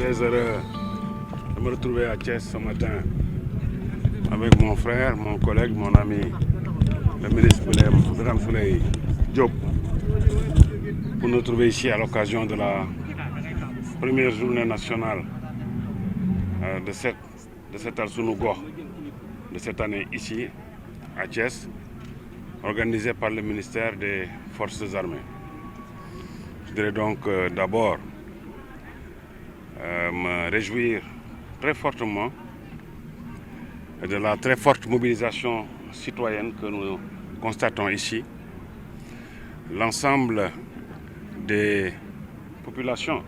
très heureux de me retrouver à Thiès ce matin avec mon frère, mon collègue, mon ami, le ministre Birame Souleye Diop, pour nous retrouver ici à l'occasion de la première journée nationale de cette Al-Sunu Gox de cette année ici à Thiès, organisée par le ministère des Forces armées. Je dirais donc d'abord me réjouir très fortement de la très forte mobilisation citoyenne que nous constatons ici. L'ensemble des populations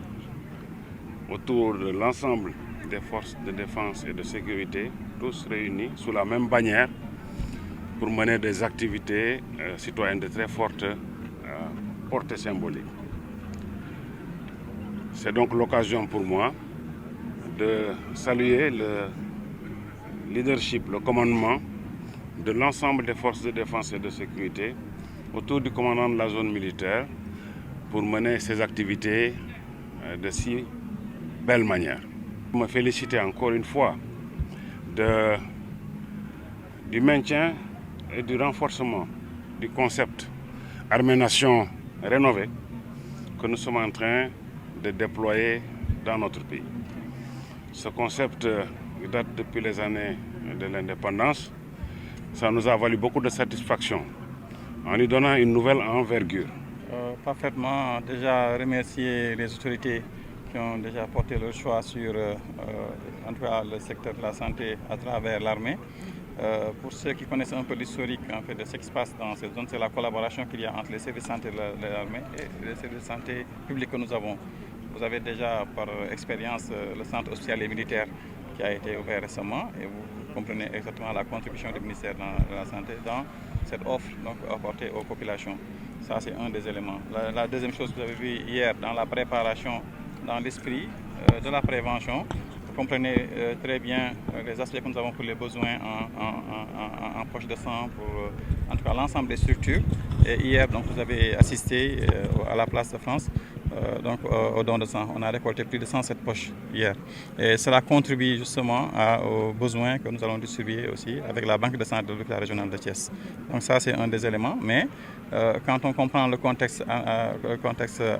autour de l'ensemble des forces de défense et de sécurité, tous réunis sous la même bannière pour mener des activités citoyennes de très forte portée symbolique. C'est donc l'occasion pour moi de saluer le leadership, le commandement de l'ensemble des forces de défense et de sécurité autour du commandant de la zone militaire pour mener ces activités de si belle manière. Je me félicite encore une fois du maintien et du renforcement du concept Armée-Nation rénové que nous sommes en train de déployer dans notre pays. Ce concept date depuis les années de l'indépendance. Ça nous a valu beaucoup de satisfaction en lui donnant une nouvelle envergure. Parfaitement. Déjà remercier les autorités qui ont déjà porté leur choix sur en tout cas, le secteur de la santé à travers l'armée. Pour ceux qui connaissent un peu l'historique en fait, de ce qui se passe dans cette zone, c'est la collaboration qu'il y a entre les services de santé de l'armée et les services de santé publics que nous avons. Vous avez déjà par expérience le centre hospitalier militaire qui a été ouvert récemment et vous comprenez exactement la contribution du ministère de la Santé dans cette offre donc, apportée aux populations. Ça, c'est un des éléments. La deuxième chose que vous avez vue hier dans la préparation, dans l'esprit de la prévention, vous comprenez très bien les aspects que nous avons pour les besoins en poche de sang pour en tout cas l'ensemble des structures. Et hier, donc, vous avez assisté à la place de France donc, au don de sang. On a récolté plus de 107 poches hier. Et cela contribue justement aux besoins que nous allons distribuer aussi avec la banque de sang de l'hôpital régional de Thiès. Donc ça, c'est un des éléments. Mais quand on comprend le contexte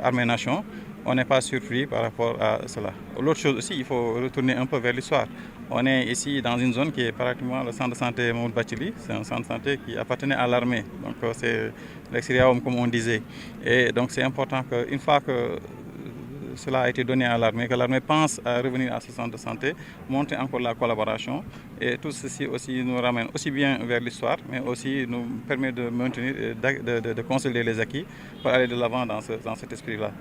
armée-nation, on n'est pas surpris par rapport à cela. L'autre chose aussi, il faut retourner un peu vers l'histoire. On est ici dans une zone qui est pratiquement le centre de santé Mahmoud Bachili. C'est un centre de santé qui appartenait à l'armée. Donc c'est l'extérieur comme on disait. Et donc c'est important qu'une fois que cela a été donné à l'armée, que l'armée pense à revenir à ce centre de santé, monter encore la collaboration. Et tout ceci aussi nous ramène aussi bien vers l'histoire, mais aussi nous permet de maintenir, de consolider les acquis pour aller de l'avant dans cet esprit-là.